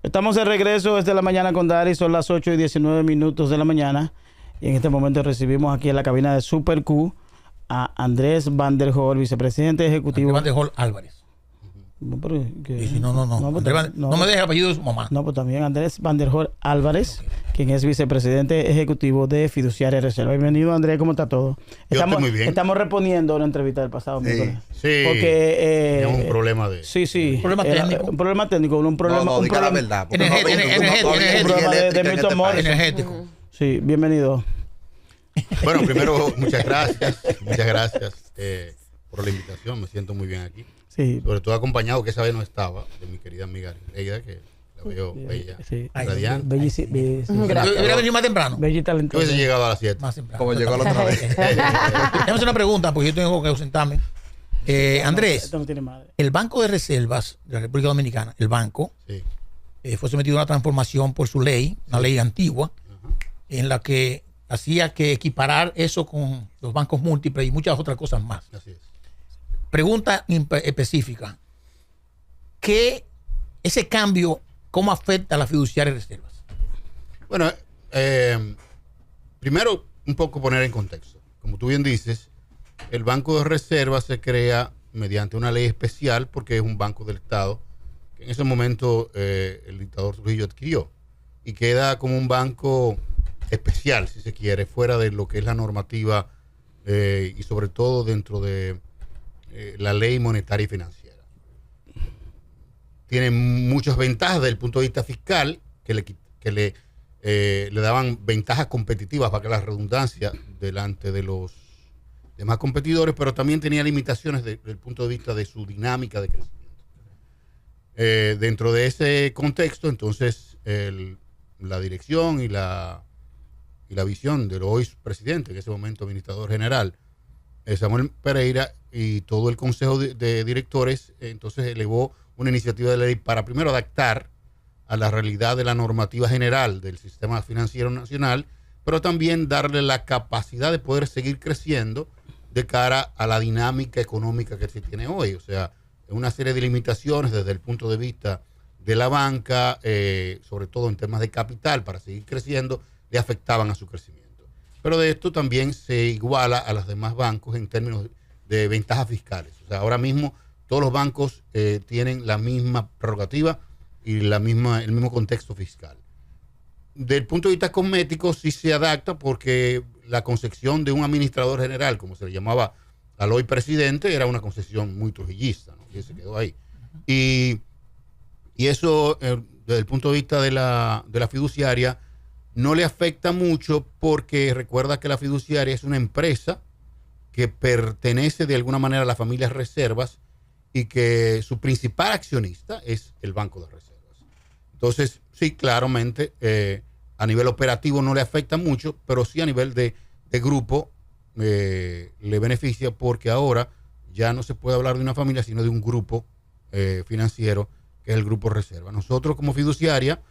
Estamos de regreso desde la mañana con Dari, son las 8:19 de la mañana. Y en este momento recibimos aquí en la cabina de Super Q a Andrés Van der Hoel, vicepresidente ejecutivo. Andrés Van der Hoel Álvarez. No, pero, no me dejes el apellido de su mamá. No, pues también Andrés Van der Hoel Álvarez, quien es vicepresidente ejecutivo de Fiduciaria Reserva. Bienvenido, Andrés, ¿cómo está todo? Estoy muy bien. Estamos respondiendo a una entrevista del pasado miércoles. Sí, porque es un problema de... Sí. Un problema técnico. Un problema técnico, un problema... No, un diga problema, la verdad. Un problema de Milton Morrison. Energético. Sí, bienvenido. Bueno, primero, muchas gracias por la invitación. Me siento muy bien aquí. Sí. Sobre todo acompañado, que esa vez no estaba, de mi querida amiga Leida, que la veo bella, radiante. Hubiera venido más temprano. Bella y Yo talentosa. hubiese llegado a las 7. Más temprano. Como llegó la otra vez. Déjame hacer una pregunta, porque yo tengo que ausentarme. Andrés, Esto no tiene madre. el Banco de Reservas de la República Dominicana, el banco, Sí. fue sometido a una transformación por su ley, una ley antigua, en la que hacía que equiparar eso con los bancos múltiples y muchas otras cosas más. Así es. Pregunta específica. Ese cambio, cómo afecta a las fiduciarias reservas? Bueno, primero un poco poner en contexto. Como tú bien dices, el Banco de Reserva se crea mediante una ley especial porque es un banco del Estado que en ese momento el dictador Trujillo adquirió y queda como un banco especial, si se quiere, fuera de lo que es la normativa y sobre todo dentro de la ley monetaria y financiera. Tiene muchas ventajas desde el punto de vista fiscal que le daban ventajas competitivas, para que la redundancia, delante de los demás competidores, pero también tenía limitaciones desde el punto de vista de su dinámica de crecimiento. Dentro de ese contexto, entonces, la dirección y la visión del hoy presidente, en ese momento administrador general, Samuel Pereira, y todo el consejo de directores, entonces elevó una iniciativa de ley para primero adaptar a la realidad de la normativa general del sistema financiero nacional, pero también darle la capacidad de poder seguir creciendo de cara a la dinámica económica que se tiene hoy. O sea, una serie de limitaciones desde el punto de vista de la banca, sobre todo en temas de capital, para seguir creciendo, le afectaban a su crecimiento. Pero de esto también se iguala a los demás bancos en términos de ventajas fiscales. O sea, ahora mismo todos los bancos tienen la misma prerrogativa y el mismo contexto fiscal. Del punto de vista cosmético sí se adapta, porque la concepción de un administrador general, como se le llamaba al hoy presidente, era una concepción muy trujillista, ¿no? Y se quedó ahí. Y eso, desde el punto de vista de la fiduciaria, no le afecta mucho, porque recuerda que la fiduciaria es una empresa que pertenece de alguna manera a la familia Reservas y que su principal accionista es el Banco de Reservas. Entonces, sí, claramente, a nivel operativo no le afecta mucho, pero sí a nivel de grupo le beneficia, porque ahora ya no se puede hablar de una familia, sino de un grupo financiero, que es el Grupo Reserva. Nosotros, como fiduciaria,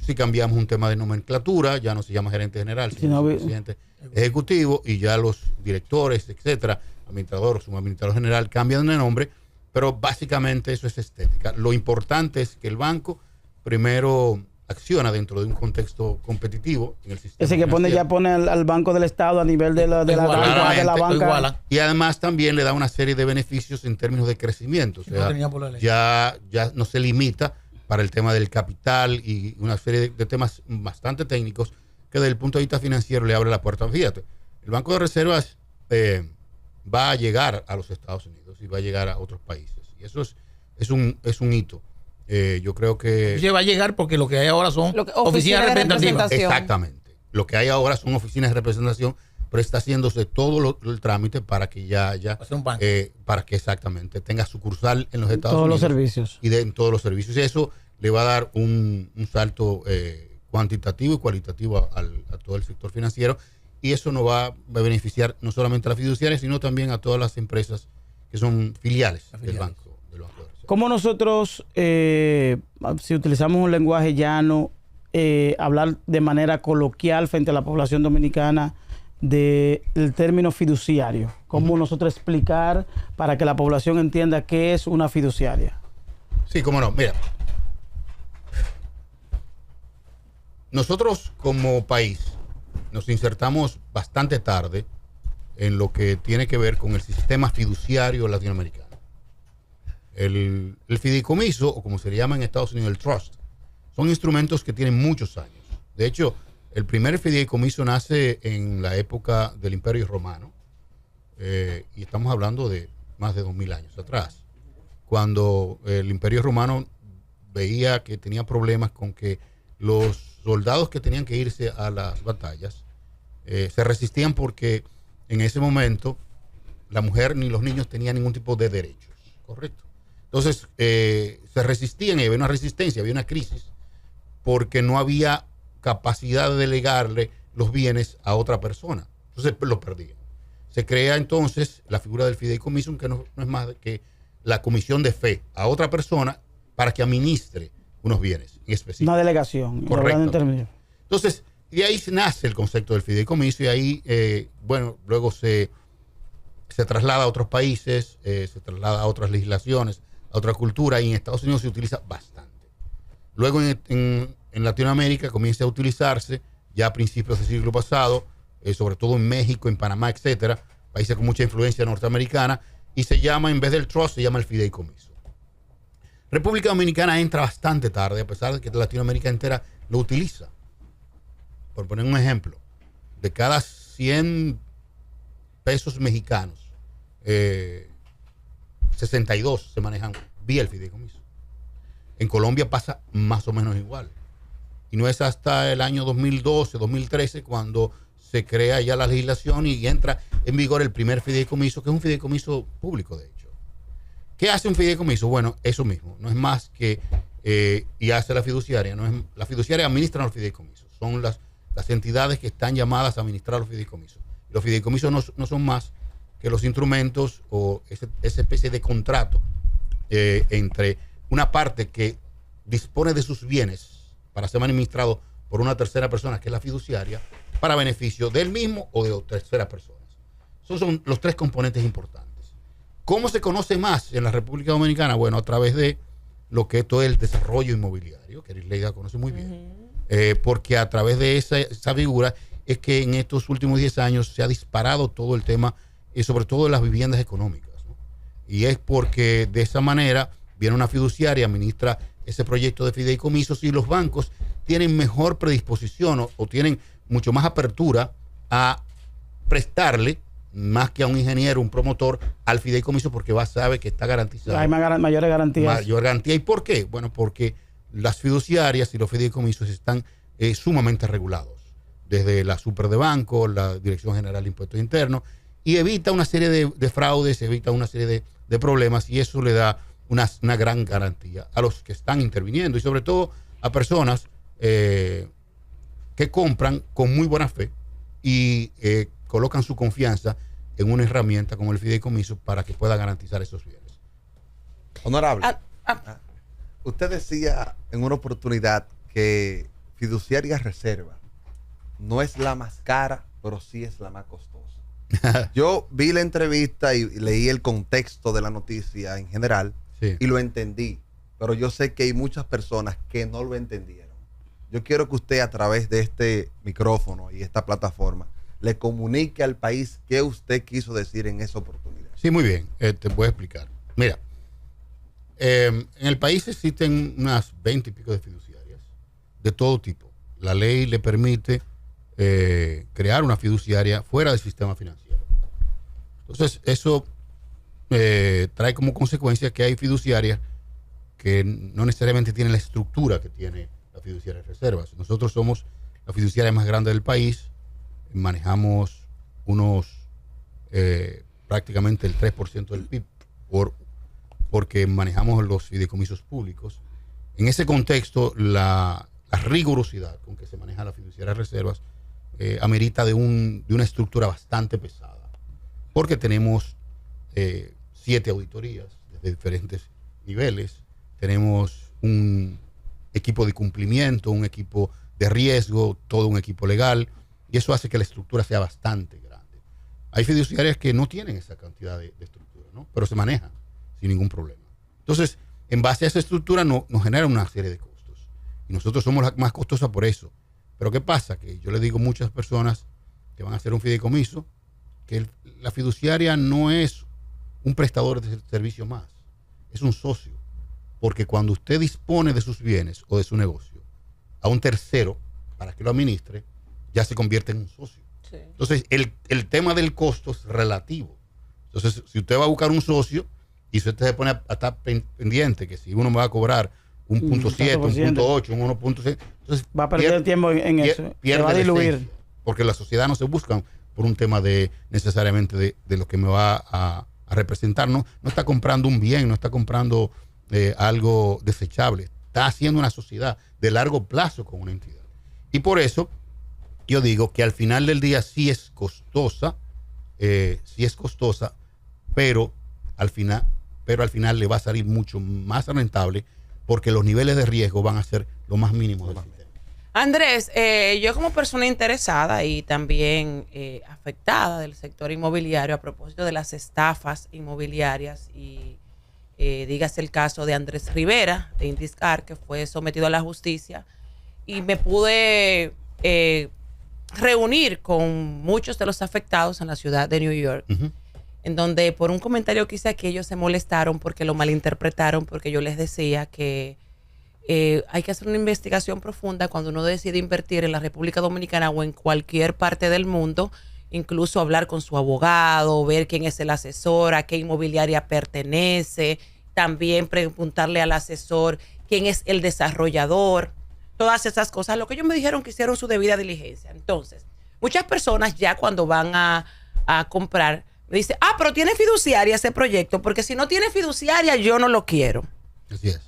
si cambiamos un tema de nomenclatura, ya no se llama gerente general, sino presidente ejecutivo, y ya los directores, etcétera, administrador o subadministrador general, cambian de nombre, pero básicamente eso es estética. Lo importante es que el banco primero acciona dentro de un contexto competitivo en el sistema. Ese que pone al Banco del Estado a nivel de la banca. Y además también le da una serie de beneficios en términos de crecimiento. O sea, ya no se limita para el tema del capital y una serie de temas bastante técnicos que desde el punto de vista financiero le abre la puerta. Fíjate, el Banco de Reservas va a llegar a los Estados Unidos y va a llegar a otros países. Y eso es un hito. Yo creo que... Se va a llegar porque lo que hay ahora son oficinas representativas. Exactamente. Lo que hay ahora son oficinas de representación, pero está haciéndose todo el trámite para que para que exactamente tenga sucursal en los Estados Unidos. Todos los servicios. Y en todos los servicios. Y eso le va a dar un salto cuantitativo y cualitativo a todo el sector financiero. Y eso nos va a beneficiar no solamente a las fiduciarias, sino también a todas las empresas que son filiales del banco. ¿Cómo nosotros, si utilizamos un lenguaje llano, hablar de manera coloquial frente a la población dominicana del término fiduciario? ¿Cómo nosotros explicar para que la población entienda qué es una fiduciaria? Sí, cómo no. Mira, nosotros como país nos insertamos bastante tarde en lo que tiene que ver con el sistema fiduciario latinoamericano. El fideicomiso, o como se le llama en Estados Unidos, el trust, son instrumentos que tienen muchos años. De hecho, el primer fideicomiso nace en la época del Imperio Romano, y estamos hablando de más de 2000 años atrás, cuando el Imperio Romano veía que tenía problemas con que los soldados que tenían que irse a las batallas se resistían porque en ese momento la mujer ni los niños tenían ningún tipo de derechos, ¿correcto? Entonces se resistían y había una resistencia, había una crisis porque no había capacidad de delegarle los bienes a otra persona. Entonces los perdían. Se crea entonces la figura del fideicomiso, que no es más que la comisión de fe a otra persona para que administre unos bienes en específico. Una delegación. Correcto. Entonces, de ahí nace el concepto del fideicomiso y ahí, luego se traslada a otros países, se traslada a otras legislaciones, a otra cultura, y en Estados Unidos se utiliza bastante. Luego en Latinoamérica comienza a utilizarse ya a principios del siglo pasado, sobre todo en México, en Panamá, etcétera, países con mucha influencia norteamericana, y se llama, en vez del trust, se llama el fideicomiso. República Dominicana entra bastante tarde, a pesar de que Latinoamérica entera lo utiliza. Por poner un ejemplo, de cada 100 pesos mexicanos, 62 se manejan vía el fideicomiso. En Colombia pasa más o menos igual. Y no es hasta el año 2012, 2013, cuando se crea ya la legislación y entra en vigor el primer fideicomiso, que es un fideicomiso público, de hecho. ¿Qué hace un fideicomiso? Bueno, eso mismo. No es más que, y hace la fiduciaria. La fiduciaria administra los fideicomisos. Son las entidades que están llamadas a administrar los fideicomisos. Los fideicomisos no son más que los instrumentos o esa especie de contrato entre una parte que dispone de sus bienes para ser administrado por una tercera persona, que es la fiduciaria, para beneficio del mismo o de terceras personas. Esos son los tres componentes importantes. ¿Cómo se conoce más en la República Dominicana? Bueno, a través de lo que es todo el desarrollo inmobiliario, que Leida conoce muy bien, porque a través de esa figura es que en estos últimos 10 años se ha disparado todo el tema, sobre todo de las viviendas económicas, ¿no? Y es porque de esa manera viene una fiduciaria, administra ese proyecto de fideicomisos, y los bancos tienen mejor predisposición o tienen mucho más apertura a prestarle, más que a un ingeniero, un promotor, al fideicomiso, porque sabe que está garantizado. Hay mayores garantías. Mayor garantía. ¿Y por qué? Bueno, porque las fiduciarias y los fideicomisos están sumamente regulados, desde la Super de Banco, la Dirección General de Impuestos Internos, y evita una serie de fraudes, evita una serie de problemas, y eso le da una gran garantía a los que están interviniendo, y sobre todo a personas que compran con muy buena fe y colocan su confianza en una herramienta como el fideicomiso para que pueda garantizar esos bienes. Honorable, usted decía en una oportunidad que Fiduciaria Reserva no es la más cara, pero sí es la más costosa. Yo vi la entrevista y leí el contexto de la noticia en general, sí, y lo entendí, pero yo sé que hay muchas personas que no lo entendieron. Yo quiero que usted, a través de este micrófono y esta plataforma, le comunique al país qué usted quiso decir en esa oportunidad. Sí, muy bien, te voy a explicar. Mira, en el país existen unas 20 y pico de fiduciarias de todo tipo. La ley le permite crear una fiduciaria fuera del sistema financiero. Entonces, eso trae como consecuencia que hay fiduciarias que no necesariamente tienen la estructura que tiene la fiduciaria de reservas. Nosotros somos la fiduciaria más grande del país, manejamos prácticamente el 3% del PIB porque manejamos los fideicomisos públicos. En ese contexto, la rigurosidad con que se maneja la fiduciaria de reservas amerita de una estructura bastante pesada, porque tenemos 7 auditorías de diferentes niveles, tenemos un equipo de cumplimiento, un equipo de riesgo, todo un equipo legal, y eso hace que la estructura sea bastante grande. Hay fiduciarias que no tienen esa cantidad de estructura, ¿no? Pero se manejan sin ningún problema. Entonces, en base a esa estructura nos genera una serie de costos. Y nosotros somos la más costosa por eso, Pero ¿qué pasa? Que yo le digo a muchas personas que van a hacer un fideicomiso que la fiduciaria no es un prestador de servicio más, es un socio. Porque cuando usted dispone de sus bienes o de su negocio a un tercero para que lo administre, ya se convierte en un socio. Sí. Entonces, el tema del costo es relativo. Entonces, si usted va a buscar un socio y si usted se pone a estar pendiente que si uno me va a cobrar un 0.7, un 0.8, un 1.6, entonces va a perder el tiempo en eso. Pierde, va a diluir. Esencia, porque la sociedad no se busca por un tema de necesariamente de lo que me va a representar. No está comprando un bien, no está comprando algo desechable. Está haciendo una sociedad de largo plazo con una entidad. Y por eso yo digo que al final del día sí es costosa, pero al final le va a salir mucho más rentable porque los niveles de riesgo van a ser lo más mínimo del sistema. Andrés, yo como persona interesada y también afectada del sector inmobiliario a propósito de las estafas inmobiliarias y dígase el caso de Andrés Rivera de Indiscar, que fue sometido a la justicia, y me pude reunir con muchos de los afectados en la ciudad de New York, en donde por un comentario que hice aquí ellos se molestaron porque lo malinterpretaron, porque yo les decía que hay que hacer una investigación profunda cuando uno decide invertir en la República Dominicana o en cualquier parte del mundo, incluso hablar con su abogado, ver quién es el asesor, a qué inmobiliaria pertenece, también preguntarle al asesor quién es el desarrollador, todas esas cosas. Lo que ellos me dijeron que hicieron su debida diligencia. Entonces, muchas personas ya cuando van a comprar, me dicen, pero tiene fiduciaria ese proyecto, porque si no tiene fiduciaria yo no lo quiero. Así es.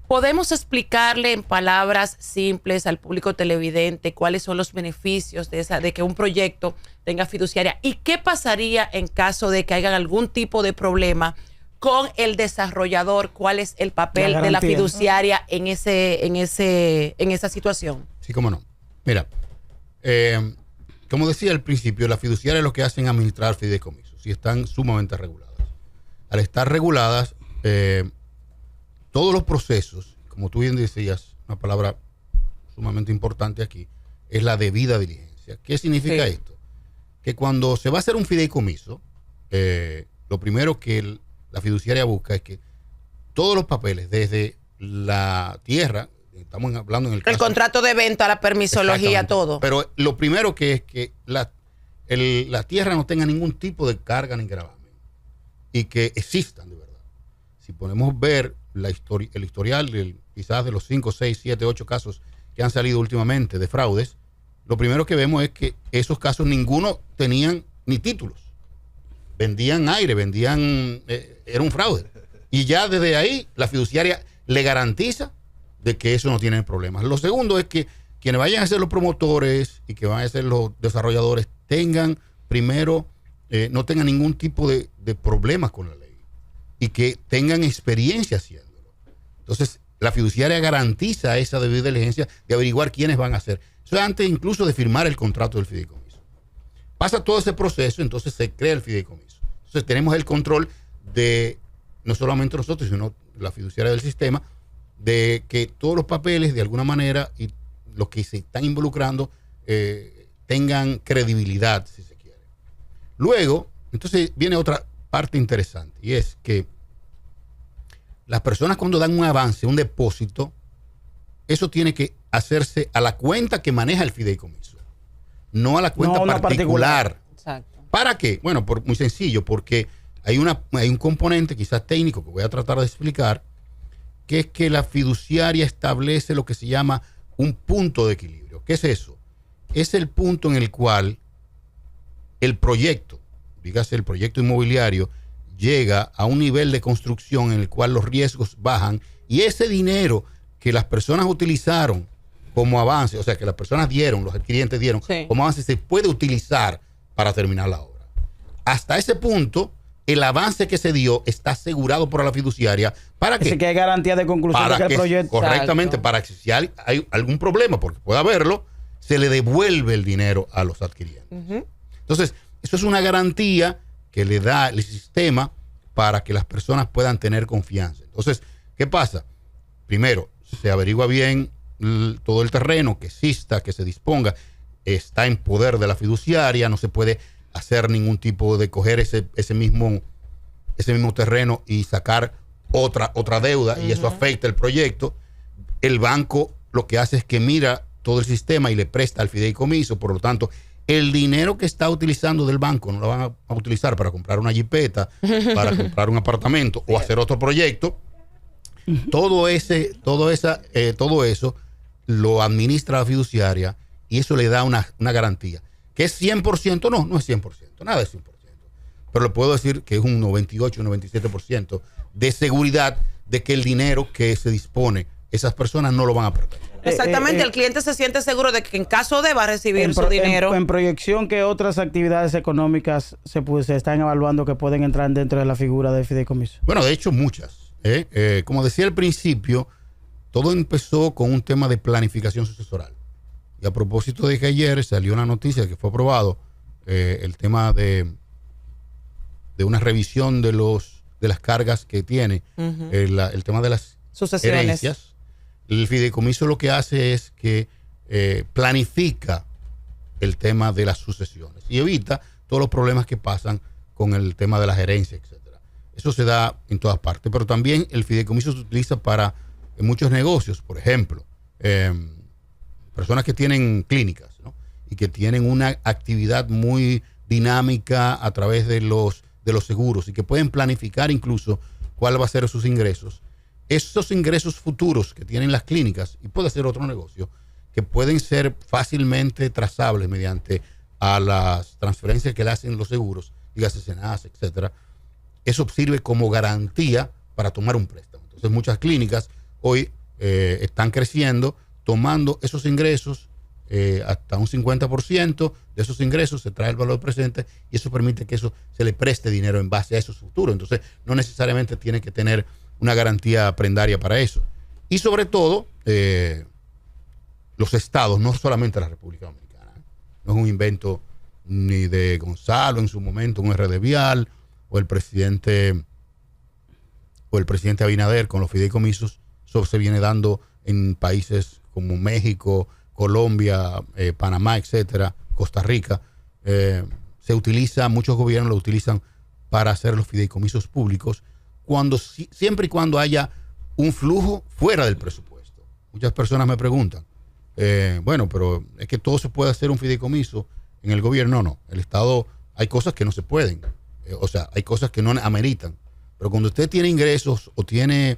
¿Podemos explicarle en palabras simples al público televidente cuáles son los beneficios de que un proyecto tenga fiduciaria? ¿Y qué pasaría en caso de que haya algún tipo de problema con el desarrollador? ¿Cuál es el papel de la fiduciaria en esa situación? Sí, cómo no. Mira, como decía al principio, las fiduciarias lo que hacen es administrar fideicomisos y están sumamente reguladas. Al estar reguladas, todos los procesos, como tú bien decías, una palabra sumamente importante aquí, es la debida diligencia. ¿Qué significa esto? Que cuando se va a hacer un fideicomiso, lo primero que la fiduciaria busca es que todos los papeles, desde la tierra, estamos hablando en el caso... El contrato de venta, la permisología, todo. Pero lo primero que es que la tierra no tenga ningún tipo de carga ni gravamen y que existan de verdad. Si podemos ver el historial quizás de los 5, 6, 7, 8 casos que han salido últimamente de fraudes, lo primero que vemos es que esos casos ninguno tenían ni títulos. Vendían aire, era un fraude. Y ya desde ahí la fiduciaria le garantiza de que eso no tiene problemas. Lo segundo es que quienes vayan a ser los promotores y que vayan a ser los desarrolladores tengan primero, no tengan ningún tipo de problemas con la ley y que tengan experiencia haciéndolo. Entonces, la fiduciaria garantiza esa debida diligencia de averiguar quiénes van a hacer. Eso es antes incluso de firmar el contrato del fideicomiso. Pasa todo ese proceso, entonces se crea el fideicomiso. Entonces, tenemos el control de, no solamente nosotros, sino la fiduciaria del sistema, de que todos los papeles, de alguna manera, y los que se están involucrando, tengan credibilidad, si se quiere. Luego, entonces, viene otra parte interesante, y es que las personas cuando dan un avance, un depósito, eso tiene que hacerse a la cuenta que maneja el fideicomiso, no a la cuenta particular. Exacto. ¿Para qué? Bueno, muy sencillo, porque hay un componente quizás técnico que voy a tratar de explicar, que es que la fiduciaria establece lo que se llama un punto de equilibrio. ¿Qué es eso? Es el punto en el cual el proyecto, dígase el proyecto inmobiliario, llega a un nivel de construcción en el cual los riesgos bajan y ese dinero que las personas utilizaron como avance, o sea, que las personas dieron, los adquirientes dieron como avance, se puede utilizar para terminar la obra. Hasta ese punto, el avance que se dio está asegurado por la fiduciaria para que hay garantía de conclusión de que el proyecto. Correctamente, para que si hay algún problema, porque puede haberlo, se le devuelve el dinero a los adquirientes. Entonces, eso es una garantía que le da el sistema para que las personas puedan tener confianza. Entonces, ¿qué pasa? Primero, se averigua bien todo el terreno que exista, que se disponga, está en poder de la fiduciaria, no se puede hacer ningún tipo de coger ese mismo terreno y sacar otra deuda, y eso afecta el proyecto. El banco lo que hace es que mira todo el sistema y le presta al fideicomiso. Por lo tanto, el dinero que está utilizando del banco no lo van a utilizar para comprar una jipeta, para comprar un apartamento o hacer otro proyecto. Todo eso lo administra la fiduciaria, y eso le da una garantía. ¿Que es 100%? No es 100%, nada es 100%. Pero le puedo decir que es un 98, un 97% de seguridad de que el dinero que se dispone, esas personas no lo van a perder. Exactamente, el cliente se siente seguro de que en caso de va a recibir su dinero. En proyección, ¿qué otras actividades económicas se están evaluando que pueden entrar dentro de la figura del fideicomiso? Bueno, de hecho, muchas. Como decía al principio, todo empezó con un tema de planificación sucesoral. Y a propósito de que ayer salió una noticia que fue aprobado el tema de una revisión de las cargas que tiene el tema de las sucesiones, herencias. El fideicomiso lo que hace es que planifica el tema de las sucesiones y evita todos los problemas que pasan con el tema de las herencias, etcétera. Eso se da en todas partes, pero también el fideicomiso se utiliza para muchos negocios. Por ejemplo, personas que tienen clínicas, ¿no? Y que tienen una actividad muy dinámica a través de los seguros, y que pueden planificar incluso cuál va a ser sus ingresos. Esos ingresos futuros que tienen las clínicas, y puede ser otro negocio, que pueden ser fácilmente trazables mediante a las transferencias que le hacen los seguros, dígase Senasa, etcétera. Eso sirve como garantía para tomar un préstamo. Entonces, muchas clínicas hoy están creciendo, tomando esos ingresos, hasta un 50% de esos ingresos se trae el valor presente, y eso permite que eso se le preste dinero en base a esos futuros. Entonces, no necesariamente tiene que tener una garantía prendaria para eso. Y sobre todo, los estados, no solamente la República Dominicana, no es un invento ni de Gonzalo en su momento, un RD Vial, o el presidente Abinader con los fideicomisos. Eso se viene dando en países como México, Colombia, Panamá, etcétera, Costa Rica. Se utiliza, muchos gobiernos lo utilizan para hacer los fideicomisos públicos siempre y cuando haya un flujo fuera del presupuesto. Muchas personas me preguntan, bueno, pero es que todo se puede hacer un fideicomiso en el gobierno. No, el Estado, hay cosas que no se pueden, hay cosas que no ameritan. Pero cuando usted tiene ingresos o tiene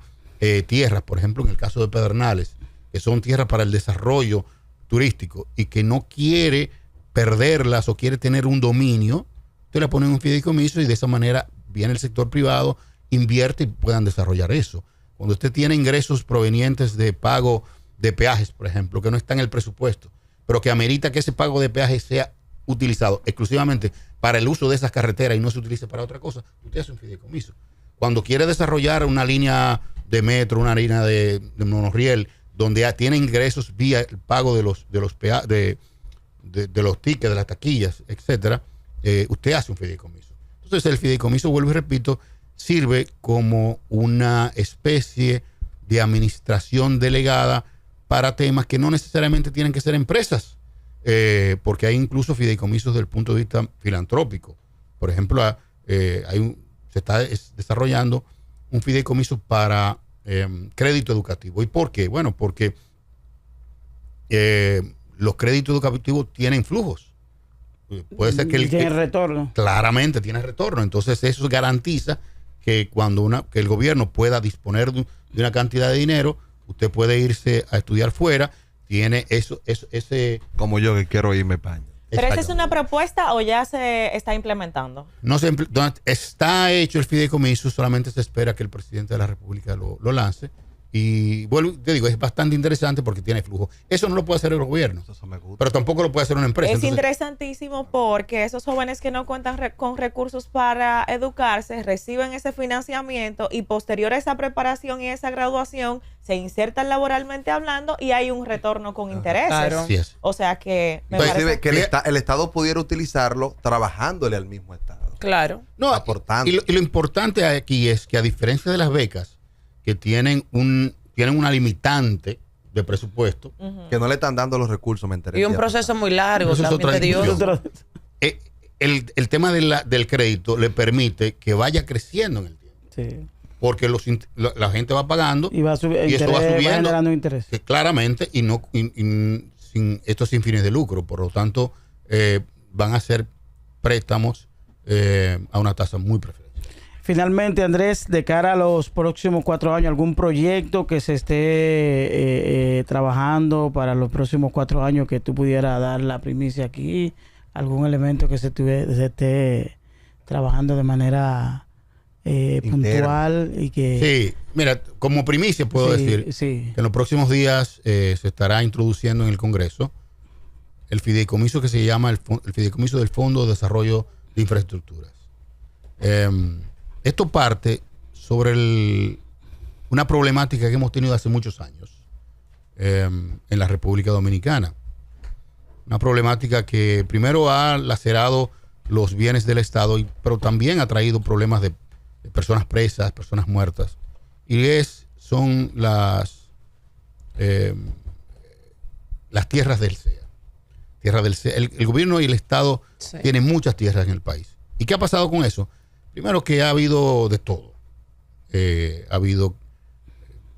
tierras, por ejemplo, en el caso de Pedernales, que son tierras para el desarrollo turístico, y que no quiere perderlas o quiere tener un dominio, usted le pone en un fideicomiso, y de esa manera viene el sector privado, invierte y puedan desarrollar eso. Cuando usted tiene ingresos provenientes de pago de peajes, por ejemplo, que no está en el presupuesto, pero que amerita que ese pago de peajes sea utilizado exclusivamente para el uso de esas carreteras y no se utilice para otra cosa, usted hace un fideicomiso. Cuando quiere desarrollar una línea de metro, una línea de monorriel, donde tiene ingresos vía el pago de los tickets, de las taquillas, etcétera, usted hace un fideicomiso. Entonces, el fideicomiso, vuelvo y repito, sirve como una especie de administración delegada para temas que no necesariamente tienen que ser empresas, porque hay incluso fideicomisos desde el punto de vista filantrópico. Por ejemplo, se está desarrollando un fideicomiso para crédito educativo. ¿Y por qué? Bueno, porque los créditos educativos tienen flujos. Puede ser que tiene retorno. Claramente tiene retorno. Entonces, eso garantiza que que el gobierno pueda disponer de una cantidad de dinero, usted puede irse a estudiar fuera, tiene ese... Como yo, que quiero irme a España. ¿Pero esa es una propuesta o ya se está implementando? No está hecho el fideicomiso, solamente se espera que el presidente de la República lo lance. Y bueno, te digo, es bastante interesante porque tiene flujo. Eso no lo puede hacer el gobierno, Eso me gusta. pero tampoco lo puede hacer una empresa. Es interesantísimo porque esos jóvenes que no cuentan con recursos para educarse reciben ese financiamiento, y posterior a esa preparación y esa graduación se insertan laboralmente hablando y hay un retorno con intereses. Claro. Así es. O sea que me Inclusive parece que el Estado pudiera utilizarlo trabajándole al mismo Estado. Claro. No, aportando. Y lo importante aquí es que, a diferencia de las becas, que tienen una limitante de presupuesto. Que no le están dando los recursos, me enteré. Y un proceso muy largo, Eso es también otra tedioso. discusión. El tema del crédito le permite que vaya creciendo en el tiempo. Sí. Porque la gente va pagando Y va a subir, y eso va interés, subiendo generando interés. que claramente esto sin fines de lucro. Por lo tanto, van a ser préstamos a una tasa muy preferencial. Finalmente, Andrés, de cara a los próximos 4 años, ¿algún proyecto que se esté trabajando para los próximos 4 años que tú pudieras dar la primicia aquí? ¿Algún elemento que se esté trabajando de manera puntual? Y que... Sí, mira, como primicia puedo decir que en los próximos días se estará introduciendo en el Congreso el fideicomiso que se llama el fideicomiso del Fondo de Desarrollo de Infraestructuras. Esto parte sobre una problemática que hemos tenido hace muchos años en la República Dominicana. Una problemática que primero ha lacerado los bienes del Estado, pero también ha traído problemas de personas presas, personas muertas. Y son las tierras del CEA. El gobierno y el Estado tienen muchas tierras en el país. ¿Y qué ha pasado con eso? Primero que ha habido de todo. Ha habido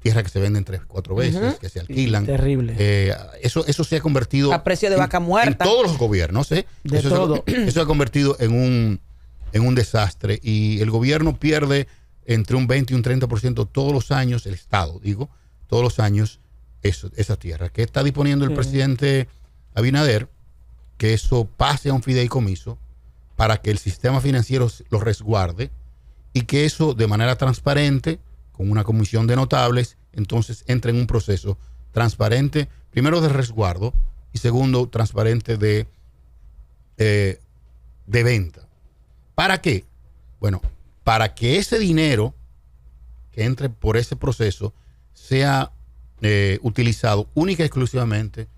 tierras que se venden 3-4 veces, que se alquilan. Terrible. Eso se ha convertido a precio de vaca muerta. En todos los gobiernos. Eso se ha convertido en un desastre. Y el gobierno pierde entre un 20 y un 30% todos los años, el Estado, todos los años, esa tierra. ¿Qué está disponiendo el presidente Abinader? Que eso pase a un fideicomiso para que el sistema financiero lo resguarde y que eso de manera transparente, con una comisión de notables, entonces entre en un proceso transparente, primero de resguardo y segundo transparente de venta. ¿Para qué? Bueno, para que ese dinero que entre por ese proceso sea utilizado única y exclusivamente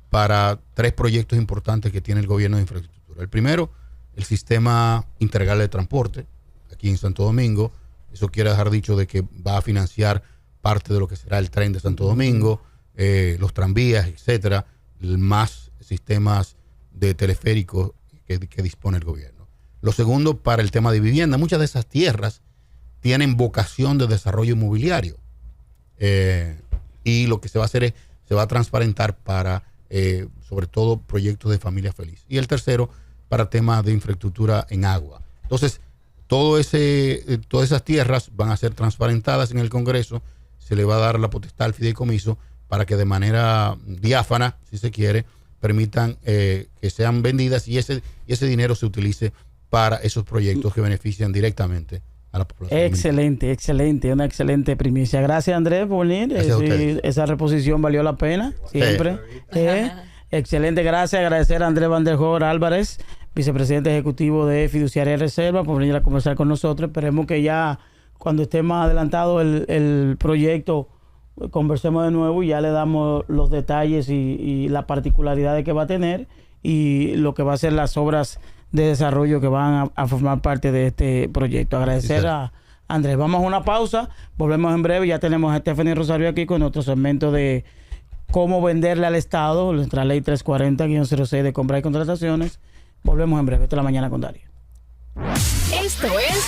para 3 proyectos importantes que tiene el gobierno de infraestructura. El primero, el sistema integral de transporte, aquí en Santo Domingo. Eso quiere dejar dicho de que va a financiar parte de lo que será el tren de Santo Domingo, los tranvías, etcétera, más sistemas de teleféricos que dispone el gobierno. Lo segundo, para el tema de vivienda. Muchas de esas tierras tienen vocación de desarrollo inmobiliario. Y lo que se va a hacer es, se va a transparentar para, sobre todo, proyectos de familia feliz. Y el tercero, para temas de infraestructura en agua. Entonces, todas esas tierras van a ser transparentadas en el Congreso. Se le va a dar la potestad al fideicomiso para que de manera diáfana, si se quiere, permitan que sean vendidas y ese dinero se utilice para esos proyectos que benefician directamente a la población. Excelente, una excelente primicia. Gracias, Andrés, por venir. Esa reposición valió la pena, siempre. Excelente, gracias. Agradecer a Andrés Van der Hoor Álvarez, vicepresidente ejecutivo de Fiduciaria Reserva, por venir a conversar con nosotros. Esperemos que ya cuando esté más adelantado el proyecto, conversemos de nuevo y ya le damos los detalles y las particularidades que va a tener y lo que va a ser las obras de desarrollo que van a formar parte de este proyecto. Agradecer a Andrés. Vamos a una pausa, volvemos en breve. Ya tenemos a Stephanie Rosario aquí con nuestro segmento de cómo venderle al Estado, nuestra ley 340-06 de compra y contrataciones. Volvemos en breve. Esta es La Mañana con Darío. Esto es